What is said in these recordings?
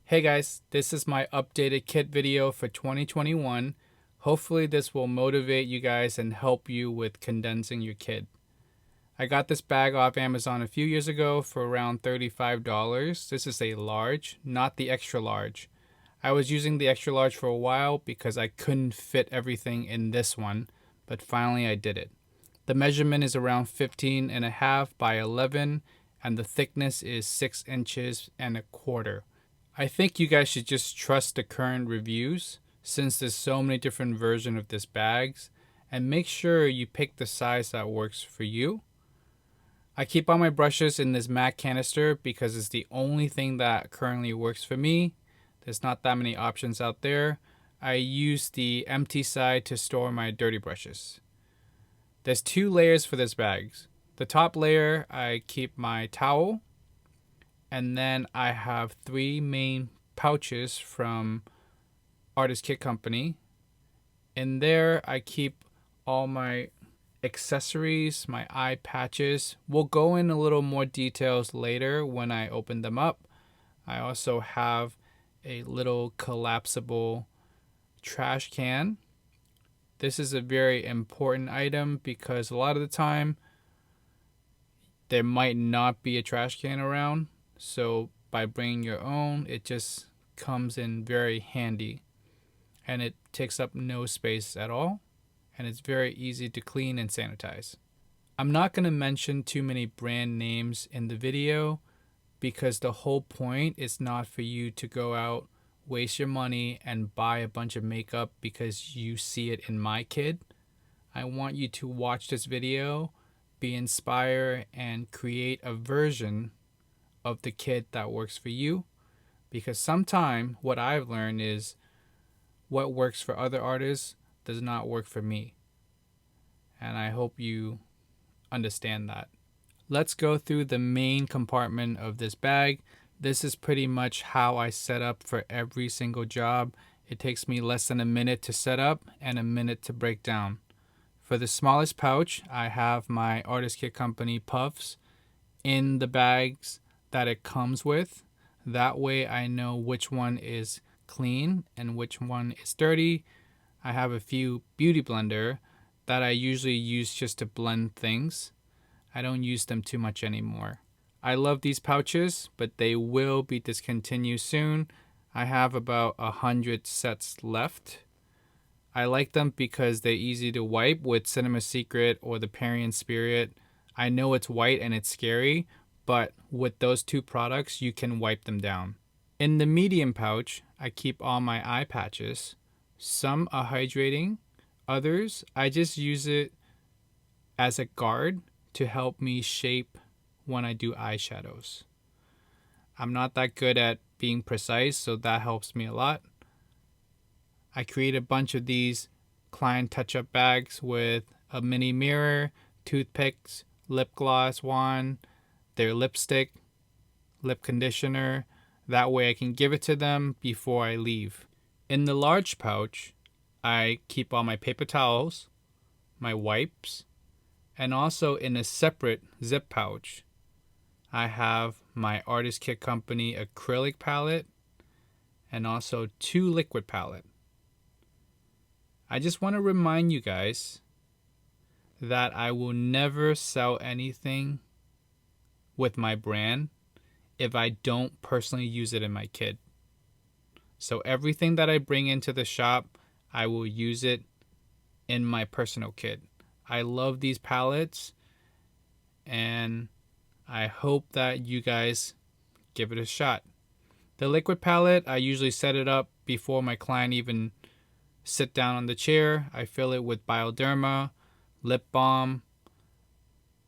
Hey guys, this is my updated kit video for 2021. Hopefully this will motivate you guys and help you with condensing your kit. I got this bag off Amazon a few years ago for around $35. This is a large, not the extra large. I was using the extra large for a while because I couldn't fit everything in this one, but finally I did it. The measurement is around 15.5 by 11 and the thickness is 6 inches and a quarter. I think you guys should just trust the current reviews since there's so many different versions of this bags, and make sure you pick the size that works for you. I keep all my brushes in this MAC canister because it's the only thing that currently works for me. There's not that many options out there. I use the empty side to store my dirty brushes. There's 2 layers for this bag. The top layer I keep my towel, and then I have 3 main pouches from Artist Kit Company. In there I keep all my accessories, my eye patches. We'll go in a little more details later when I open them up. I also have a little collapsible trash can. This is a very important item because a lot of the time there might not be a trash can around. So by bringing your own, it just comes in very handy, and it takes up no space at all, and it's very easy to clean and sanitize. I'm not going to mention too many brand names in the video because the whole point is not for you to go out, waste your money, and buy a bunch of makeup because you see it in my kit. I want you to watch this video, be inspired, and create a version of the kit that works for you, because sometimes what I've learned is what works for other artists does not work for me, and I hope you understand that. Let's go through the main compartment of this bag. This is pretty much how I set up for every single job. It takes me less than a minute to set up and a minute to break down. For the smallest pouch, I have my Artist Kit Company puffs in the bags that it comes with. That way I know which one is clean and which one is dirty. I have a few beauty blender that I usually use just to blend things. I don't use them too much anymore. I love these pouches, but they will be discontinued soon. I have about 100 sets left. I like them because they're easy to wipe with Cinema Secret or the Parian Spirit. I know it's white and it's scary, but with those 2 products, you can wipe them down. In the medium pouch, I keep all my eye patches. Some are hydrating. Others, I just use it as a guard to help me shape when I do eyeshadows. I'm not that good at being precise, so that helps me a lot. I create a bunch of these client touch-up bags with a mini mirror, toothpicks, lip gloss wand, their lipstick, lip conditioner. That way I can give it to them before I leave. In the large pouch, I keep all my paper towels, my wipes, and also in a separate zip pouch, I have my Artist Kit Company acrylic palette and also 2 liquid palette. I just want to remind you guys that I will never sell anything with my brand if I don't personally use it in my kit. So everything that I bring into the shop, I will use it in my personal kit. I love these palettes, and I hope that you guys give it a shot. The liquid palette, I usually set it up before my client even sit down on the chair. I fill it with Bioderma, lip balm,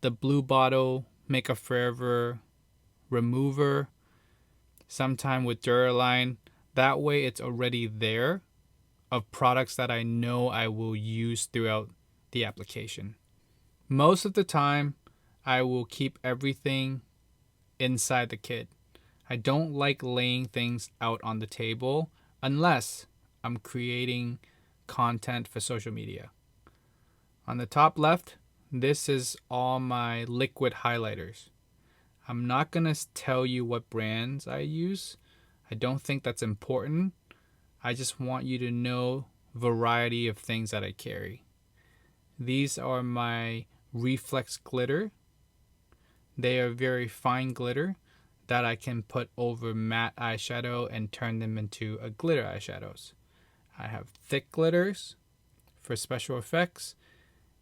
the blue bottle Makeup Forever remover, sometime with Duraline. That way it's already there of products that I know I will use throughout the application. Most of the time, I will keep everything inside the kit. I don't like laying things out on the table unless I'm creating content for social media. On the top left, this is all my liquid highlighters. I'm not going to tell you what brands I use. I don't think that's important. I just want you to know variety of things that I carry. These are my reflex glitter. They are very fine glitter that I can put over matte eyeshadow and turn them into a glitter eyeshadows. I have thick glitters for special effects,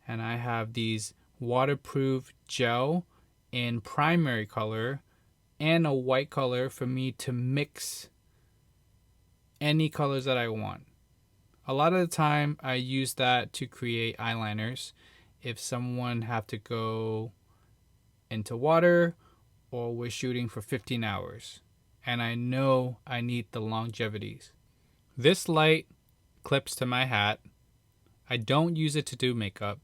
and I have these waterproof gel in primary color and a white color for me to mix any colors that I want. A lot of the time I use that to create eyeliners if someone have to go into water or we're shooting for 15 hours and I know I need the longevities. This light clips to my hat. I don't use it to do makeup.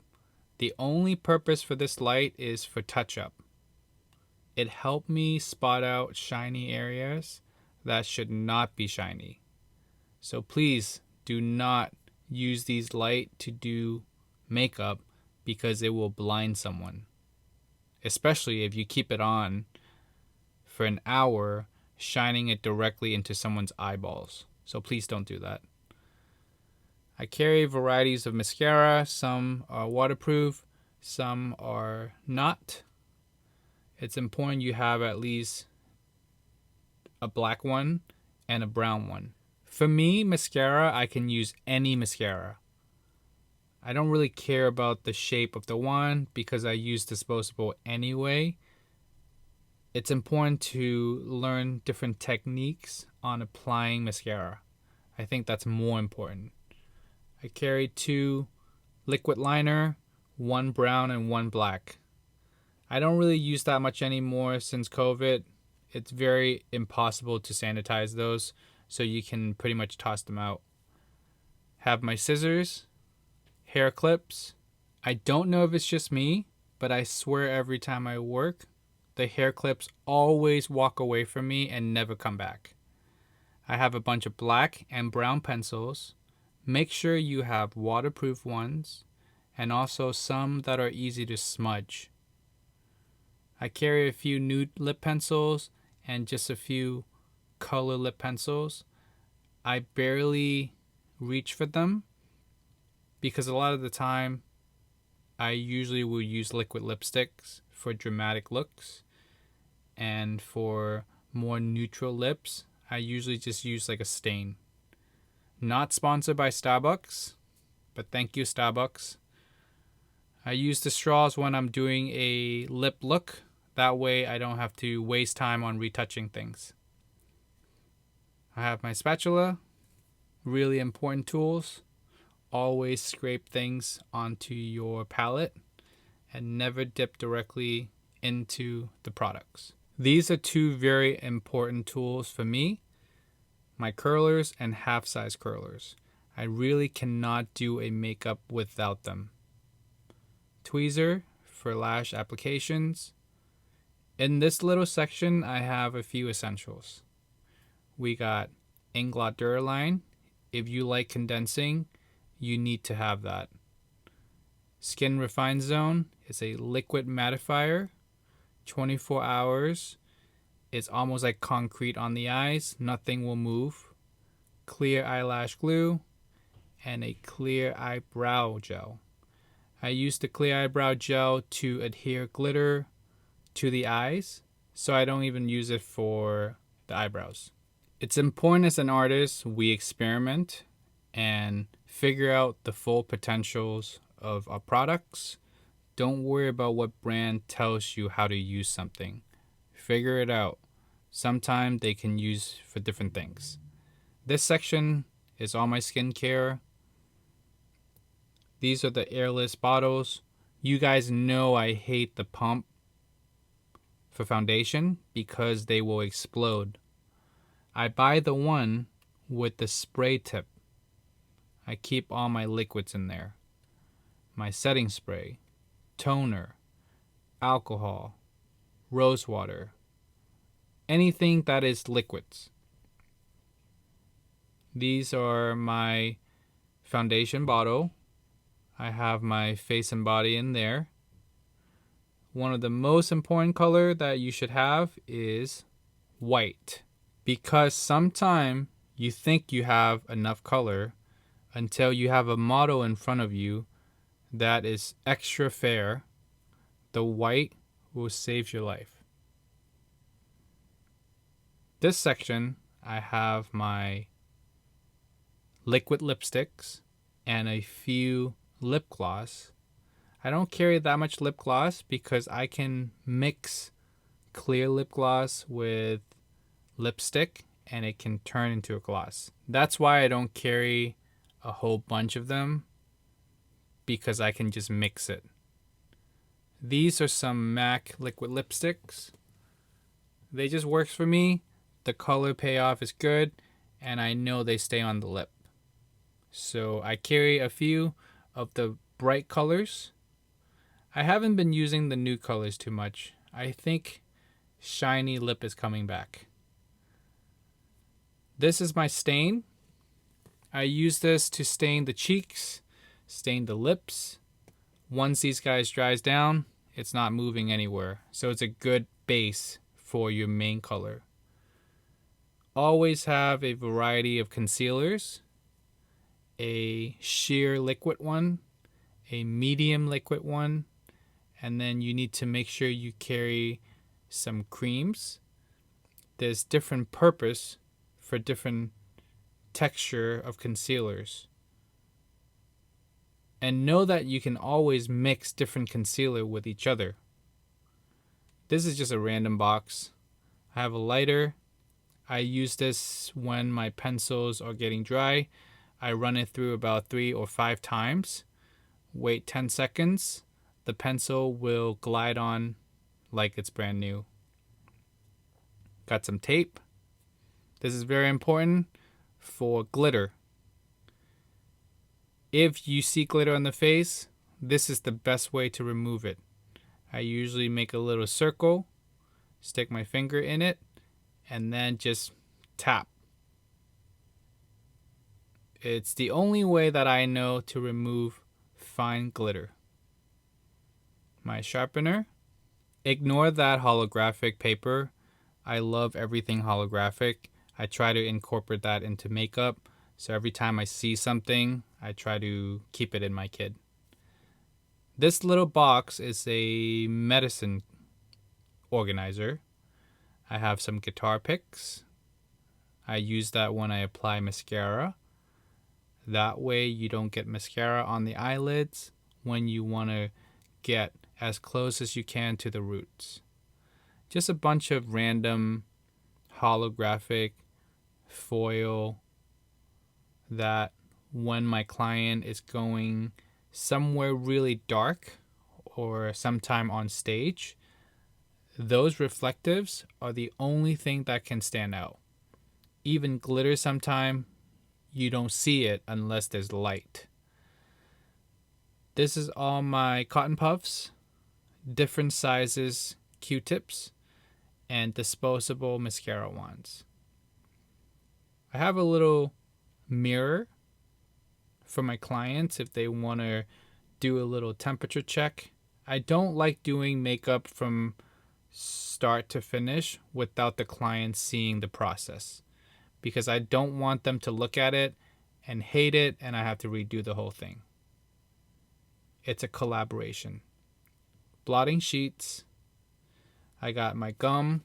The only purpose for this light is for touch-up. It helped me spot out shiny areas that should not be shiny. So please do not use these light to do makeup because it will blind someone. Especially if you keep it on for an hour, shining it directly into someone's eyeballs. So please don't do that. I carry varieties of mascara. Some are waterproof, some are not. It's important you have at least a black one and a brown one. For me, mascara, I can use any mascara. I don't really care about the shape of the wand because I use disposable anyway. It's important to learn different techniques on applying mascara. I think that's more important. I carry 2 liquid liner, 1 brown and 1 black. I don't really use that much anymore since COVID. It's very impossible to sanitize those, so you can pretty much toss them out. Have my scissors, hair clips. I don't know if it's just me, but I swear every time I work, the hair clips always walk away from me and never come back. I have a bunch of black and brown pencils. Make sure you have waterproof ones and also some that are easy to smudge. I carry a few nude lip pencils and just a few color lip pencils. I barely reach for them because a lot of the time I usually will use liquid lipsticks for dramatic looks, and for more neutral lips I usually just use like a stain. Not sponsored by Starbucks, but thank you Starbucks. I use the straws when I'm doing a lip look. That way I don't have to waste time on retouching things. I have my spatula. Really important tools. Always scrape things onto your palette and never dip directly into the products. These are 2 very important tools for me. My curlers and half-size curlers. I really cannot do a makeup without them. Tweezer for lash applications. In this little section, I have a few essentials. We got Inglot Duraline. If you like condensing, you need to have that. Skin Refine Zone is a liquid mattifier. 24 hours. It's almost like concrete on the eyes. Nothing will move. Clear eyelash glue and a clear eyebrow gel. I use the clear eyebrow gel to adhere glitter to the eyes, so I don't even use it for the eyebrows. It's important as an artist we experiment and figure out the full potentials of our products. Don't worry about what brand tells you how to use something. Figure it out. Sometimes they can use for different things. This section is all my skincare. These are the airless bottles. You guys know I hate the pump for foundation because they will explode. I buy the one with the spray tip. I keep all my liquids in there. My setting spray, toner, alcohol, rose water, anything that is liquids. These are my foundation bottle. I have my face and body in there. One of the most important color that you should have is white. because sometime you think you have enough color until you have a model in front of you that is extra fair. The white will save your life. This section, I have my liquid lipsticks and a few lip gloss. I don't carry that much lip gloss because I can mix clear lip gloss with lipstick and it can turn into a gloss. That's why I don't carry a whole bunch of them, because I can just mix it. These are some MAC liquid lipsticks. They just works for me. The color payoff is good and I know they stay on the lip. So I carry a few of the bright colors. I haven't been using the nude colors too much. I think shiny lip is coming back. This is my stain. I use this to stain the cheeks, stain the lips. Once these guys dries down, it's not moving anywhere. So it's a good base for your main color. Always have a variety of concealers. A sheer liquid one, a medium liquid one, and then you need to make sure you carry some creams. There's different purpose for different texture of concealers. And know that you can always mix different concealer with each other. This is just a random box. I have a lighter. I use this when my pencils are getting dry. I run it through about 3 or 5 times. Wait 10 seconds. The pencil will glide on like it's brand new. Got some tape. This is very important for glitter. If you see glitter on the face, this is the best way to remove it. I usually make a little circle, stick my finger in it, and then just tap. It's the only way that I know to remove fine glitter. My sharpener. Ignore that holographic paper. I love everything holographic. I try to incorporate that into makeup. So every time I see something, I try to keep it in my kit. This little box is a medicine organizer. I have some guitar picks. I use that when I apply mascara. That way you don't get mascara on the eyelids when you want to get as close as you can to the roots. Just a bunch of random holographic foil that when my client is going somewhere really dark or sometime on stage, those reflectives are the only thing that can stand out. Even glitter sometime, you don't see it unless there's light. This is all my cotton puffs, different sizes Q-tips, and disposable mascara wands. I have a little mirror for my clients if they want to do a little temperature check. I don't like doing makeup from start to finish without the client seeing the process, because I don't want them to look at it and hate it and I have to redo the whole thing. It's a collaboration. Blotting sheets. I got my gum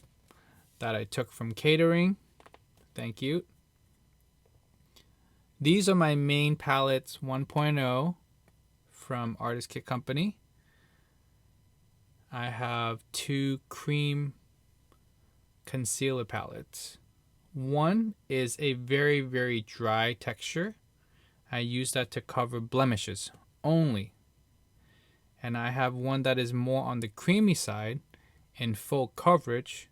that I took from catering. Thank you. These are my main palettes 1.0 from Artist Kit Company. I have 2 cream concealer palettes. One is a very, very dry texture. I use that to cover blemishes only. And I have one that is more on the creamy side in full coverage.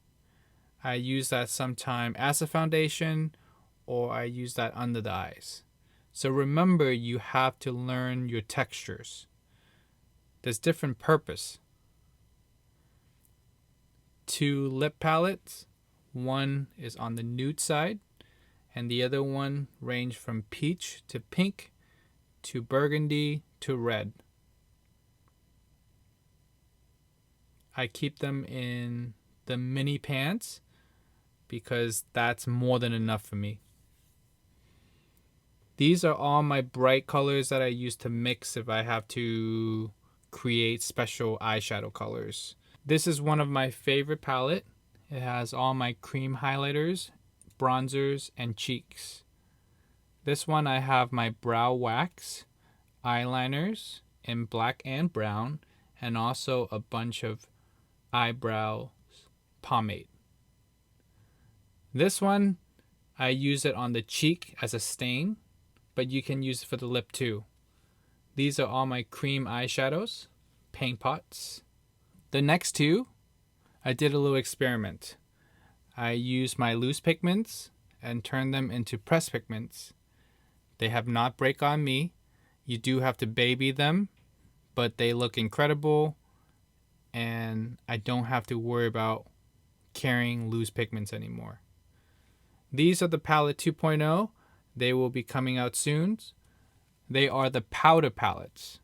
I use that sometime as a foundation, or I use that under the eyes. So remember, you have to learn your textures. There's different purpose. 2 lip palettes. One is on the nude side, and the other one range from peach to pink to burgundy to red. I keep them in the mini pants because that's more than enough for me. These are all my bright colors that I use to mix if I have to create special eyeshadow colors. This is one of my favorite palette. It has all my cream highlighters, bronzers, and cheeks. This one I have my brow wax, eyeliners in black and brown, and also a bunch of eyebrow pomade. This one, I use it on the cheek as a stain, but you can use it for the lip too. These are all my cream eyeshadows, paint pots. The next two, I did a little experiment. I used my loose pigments and turned them into pressed pigments. They have not break on me. You do have to baby them, but they look incredible, and I don't have to worry about carrying loose pigments anymore. These are the palette 2.0. They will be coming out soon. They are the powder palettes.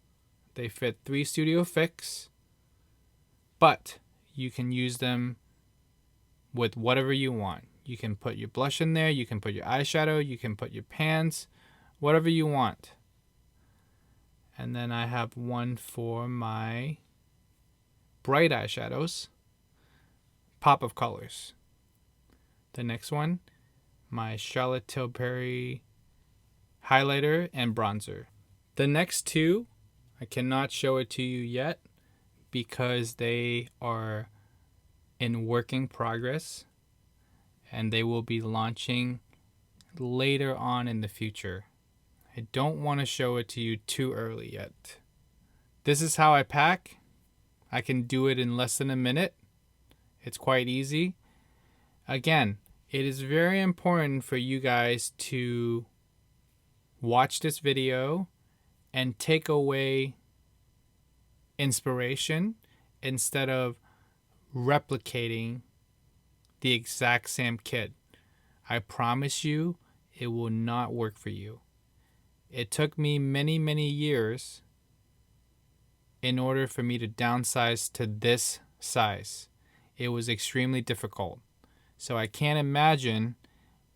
They fit 3 Studio Fix, but you can use them with whatever you want. You can put your blush in there, you can put your eyeshadow, you can put your pans, whatever you want. And then I have one for my bright eyeshadows, pop of colors. The next one, my Charlotte Tilbury highlighter and bronzer. The next two, I cannot show it to you yet because they are in working progress and they will be launching later on in the future. I don't want to show it to you too early yet. This is how I pack. I can do it in less than a minute. It's quite easy. Again, it is very important for you guys to watch this video and take away inspiration instead of replicating the exact same kit. I promise you it will not work for you. It took me many, many years in order for me to downsize to this size. It was extremely difficult. So I can't imagine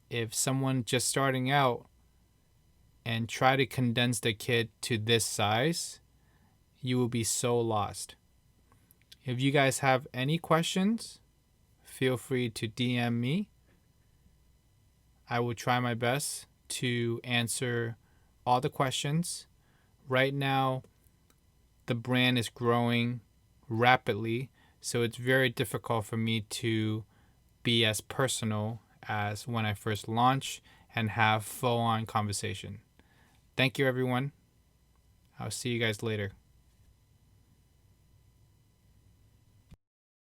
if someone just starting out and try to condense the kit to this size, you will be so lost. If you guys have any questions, feel free to DM me. I will try my best to answer all the questions. Right now, the brand is growing rapidly, so it's very difficult for me to be as personal as when I first launched and have full-on conversation. Thank you, everyone. I'll see you guys later.